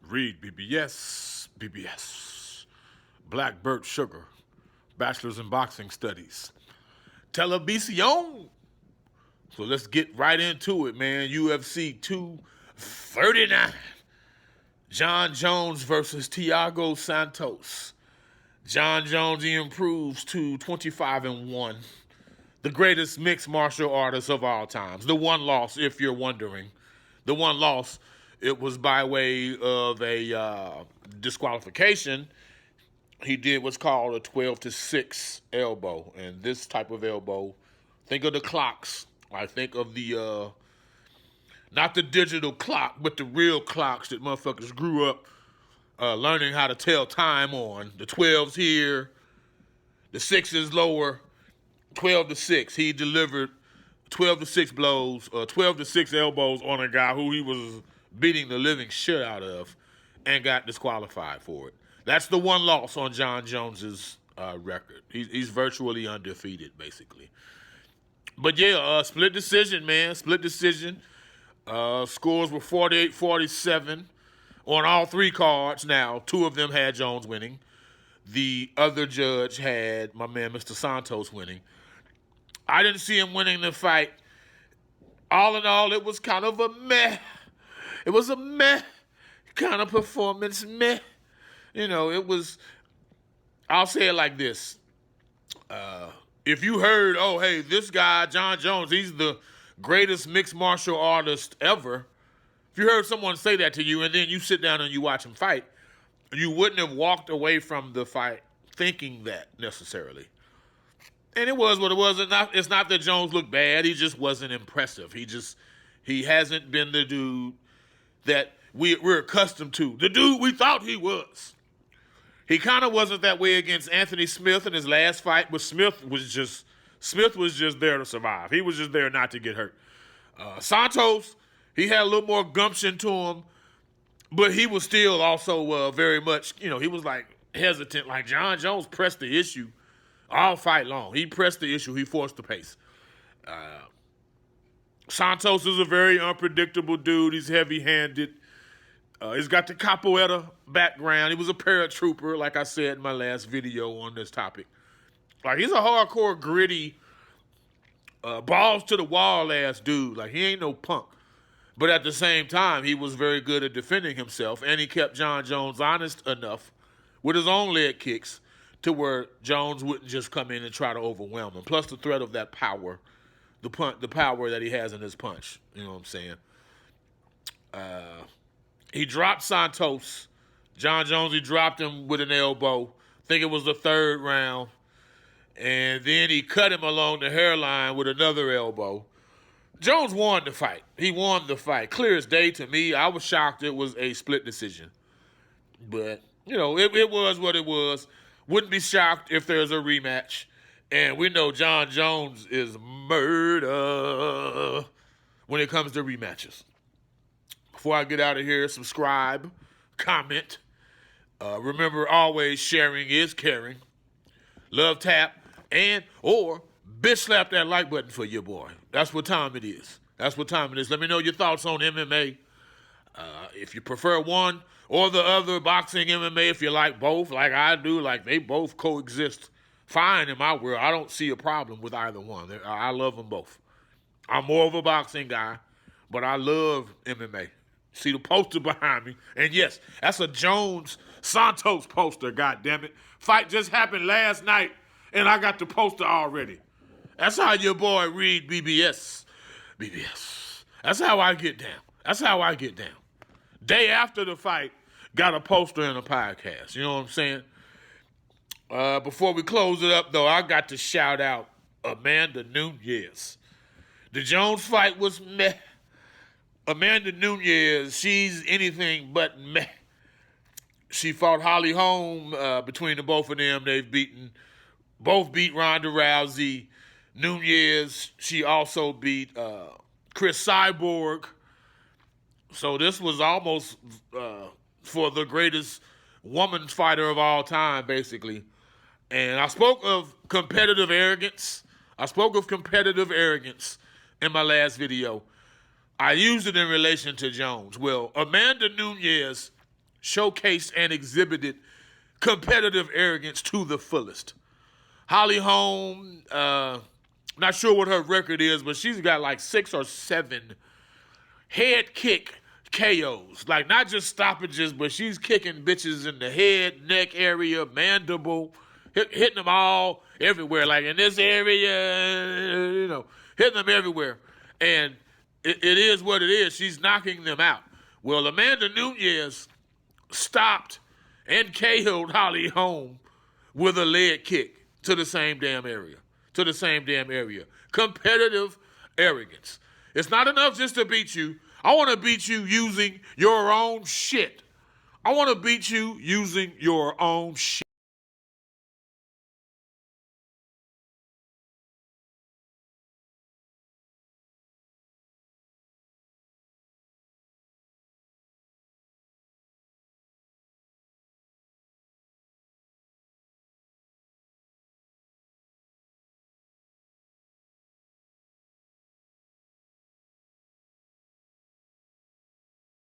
REED-BBS, BBS, Black Burt Sugar, Bachelor's in Boxing Studies, Televisión. So let's get right into it, man. UFC 239. Jon Jones versus Thiago Santos. Jon Jones, he improves to 25-1. The greatest mixed martial artist of all times. The one loss, if you're wondering. The one loss, it was by way of a disqualification. He did what's called a 12-6 elbow. And this type of elbow, think of the clocks. I think of the, not the digital clock, but the real clocks that motherfuckers grew up learning how to tell time on. The 12's here, the 6 is lower, 12-6. He delivered 12-6 blows, 12-6 elbows on a guy who he was beating the living shit out of and got disqualified for it. That's the one loss on Jon Jones's record. He's virtually undefeated, basically. But yeah, split decision, man. Split decision. Scores were 48-47 on all three cards. Now, two of them had Jones winning. The other judge had my man, Mr. Santos, winning. I didn't see him winning the fight. All in all, it was kind of a meh. It was a meh kind of performance, meh. You know, it was, I'll say it like this. If you heard, oh, hey, this guy, Jon Jones, he's the greatest mixed martial artist ever. If you heard someone say that to you and then you sit down and you watch him fight, you wouldn't have walked away from the fight thinking that necessarily. And it was what it was. It's not that Jones looked bad. He just wasn't impressive. He hasn't been the dude that we're accustomed to. The dude we thought he was. He kind of wasn't that way against Anthony Smith in his last fight, but Smith was just there to survive. He was just there not to get hurt. Santos, he had a little more gumption to him, but he was still also very much, he was like hesitant. Like Jon Jones pressed the issue all fight long. He pressed the issue. He forced the pace. Santos is a very unpredictable dude. He's heavy-handed. He's got the capoeira background. He was a paratrooper, like I said in my last video on this topic. Like, he's a hardcore, gritty, balls-to-the-wall ass dude. Like, he ain't no punk. But at the same time, he was very good at defending himself, and he kept Jon Jones honest enough with his own leg kicks to where Jones wouldn't just come in and try to overwhelm him. Plus the threat of that power, the power that he has in his punch. You know what I'm saying? He dropped Santos. Jon Jones, he dropped him with an elbow. I think it was the third round. And then he cut him along the hairline with another elbow. Jones won the fight. He won the fight. Clear as day to me. I was shocked it was a split decision. But, it was what it was. Wouldn't be shocked if there's a rematch. And we know Jon Jones is murder when it comes to rematches. Before I get out of here, subscribe, comment. Remember, always sharing is caring. Love tap or bitch slap that like button for your boy. That's what time it is. Let me know your thoughts on MMA. If you prefer one or the other, boxing, MMA, if you like both, like I do, like they both coexist fine in my world. I don't see a problem with either one. I love them both. I'm more of a boxing guy, but I love MMA. See the poster behind me. And yes, that's a Jones-Santos poster, goddammit. Fight just happened last night, and I got the poster already. That's how your boy REED-BBS. BBS. That's how I get down. Day after the fight, got a poster and a podcast. You know what I'm saying? Before we close it up, though, I got to shout out Amanda Nunes. The Jones fight was meh. Amanda Nunes, she's anything but meh. She fought Holly Holm. Between the both of them, both beat Ronda Rousey. Nunes, she also beat Chris Cyborg. So this was almost for the greatest woman's fighter of all time, basically. And I spoke of competitive arrogance. In my last video. I used it in relation to Jones. Well, Amanda Nunes showcased and exhibited competitive arrogance to the fullest. Holly Holm, not sure what her record is, but she's got like 6 or 7 head kick KOs. Like, not just stoppages, but she's kicking bitches in the head, neck area, mandible, hitting them all everywhere. Like, in this area, hitting them everywhere. And it is what it is. She's knocking them out. Well, Amanda Nunes stopped and KO'd Holly Holm with a leg kick to the same damn area. Competitive arrogance. It's not enough just to beat you. I want to beat you using your own shit.